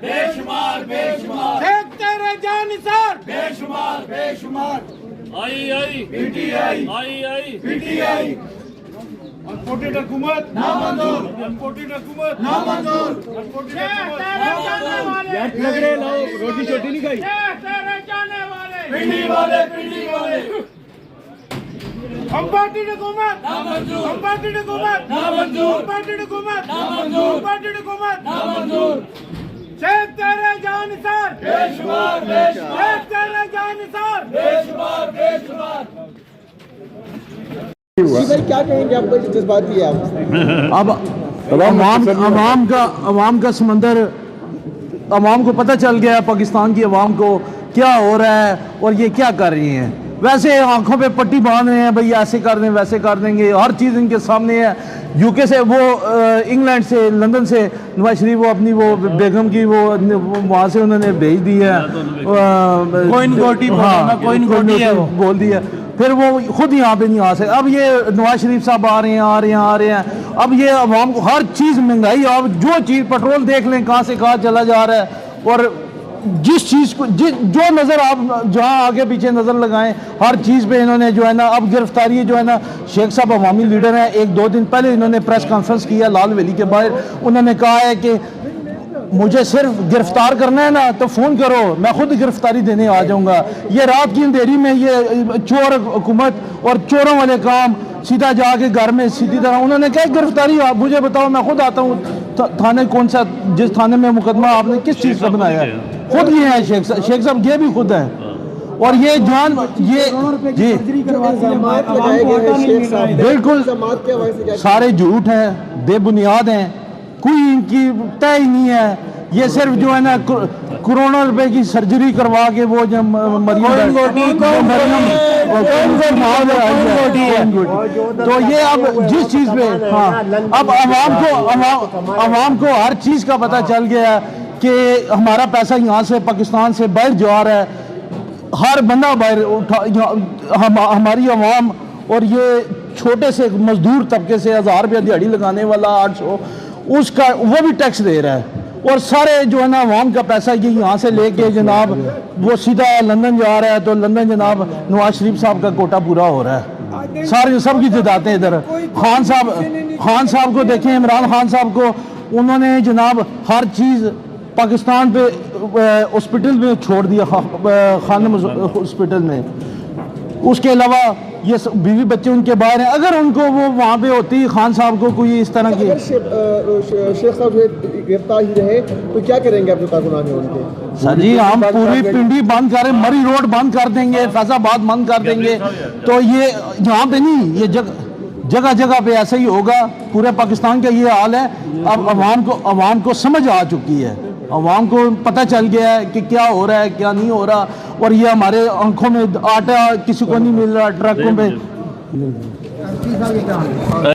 بے شمار بے شمار تیرے جانثار بے شمار بے شمار آئی P T I P T I انپورٹڈ حکومت نامنظور انپورٹڈ حکومت نامنظور انپورٹڈ حکومت لگ رہے لاؤ روٹی چھوٹی نہیں کھائی تیرے جانے والے پنڈی والے انپورٹڈ حکومت نامنظور انپورٹڈ حکومت نامنظور انپورٹڈ حکومت نامنظور انپورٹڈ حکومت نامنظور شیخ تیرے جانثار بے شمار بے شمار شیخ تیرے جانثار بے شمار بے شمار کیا کہیں گے آپ کو جذبات کی ہے اب عوام کا سمندر، عوام کو پتہ چل گیا پاکستان کی عوام کو کیا ہو رہا ہے اور یہ کیا کر رہی ہیں. ویسے آنکھوں پہ پٹی باندھ رہے ہیں بھئی ایسے کر دیں ویسے کر دیں گے، ہر چیز ان کے سامنے ہے. یو کے سے وہ انگلینڈ سے لندن سے نواز شریف وہ اپنی وہ بیگم کی وہ وہاں سے انہوں نے بھیج دی ہے کوئن گوٹی بول دی ہے. پھر وہ خود یہاں پہ نہیں آ سکے. اب یہ نواز شریف صاحب آ رہے ہیں اب یہ عوام کو ہر چیز مہنگائی، اب جو چیز پیٹرول دیکھ لیں کہاں سے کہاں چلا جا رہا ہے. اور جس چیز کو جو نظر آپ جہاں آگے پیچھے نظر لگائیں ہر چیز پہ انہوں نے جو ہے نا اب گرفتاری جو ہے نا. شیخ صاحب عوامی لیڈر ہیں، 1-2 دن پہلے انہوں نے پریس کانفرنس کیا لال ویلی کے باہر. انہوں نے کہا ہے کہ مجھے صرف گرفتار کرنا ہے نا تو فون کرو، میں خود گرفتاری دینے آ جاؤں گا. یہ رات کی اندھیری میں یہ چور حکومت اور چوروں والے کام سیدھا جا کے گھر میں سیدھی طرح انہوں نے کہا گرفتاری مجھے بتاؤ میں خود آتا ہوں تھانے کون سا جس تھانے میں مقدمہ آپ نے کس چیز کا بنایا ہے. خود یہ ہیں شیخ صاحب یہ بھی خود ہیں. اور یہ جان یہ جی بالکل سارے جھوٹ ہیں، بے بنیاد ہیں، کوئی ان کی طے ہی نہیں ہے. یہ صرف جو ہے نا کروڑوں روپے کی سرجری کروا کے وہ جو تو یہ اب جس چیز پہ ہاں اب عوام کو ہر چیز کا پتہ چل گیا کہ ہمارا پیسہ یہاں سے پاکستان سے باہر جا رہا ہے. ہر بندہ باہر ہماری عوام اور یہ چھوٹے سے مزدور طبقے سے 1000 روپیہ دیہڑی لگانے والا 800 اس کا وہ بھی ٹیکس دے رہا ہے. اور سارے جو ہے نا عوام کا پیسہ یہ یہاں سے لے کے جناب وہ سیدھا لندن جا رہا ہے. تو لندن جناب نواز شریف صاحب کا کوٹا پورا ہو رہا ہے. سارے سب کی جداتیں ادھر. خان صاحب کو دیکھیں، عمران خان صاحب کو انہوں نے جناب ہر چیز پاکستان پہ ہاسپٹل میں چھوڑ دیا، خانم ہاسپٹل میں. اس کے علاوہ یہ بیوی بچے ان کے باہر ہیں. اگر ان کو وہ وہاں پہ ہوتی خان صاحب کو کوئی اس طرح کی شیخ صاحب گرفتار ہی رہے تو کیا کریں گے آپ جو کارکنان ہیں ان کے؟ سر جی ہم پوری پنڈی بند کریں، مری روڈ بند کر دیں گے، فیض آباد بند کر دیں گے. تو یہ یہاں پہ نہیں، یہ جگہ جگہ پہ ایسا ہی ہوگا. پورے پاکستان کا یہ حال ہے. اب عوام کو سمجھ آ چکی ہے، عوام کو پتہ چل گیا ہے کہ کیا ہو رہا ہے کیا نہیں ہو رہا. اور یہ ہمارے آنکھوں میں آٹا کسی کو نہیں مل رہا ٹرکوں پہ.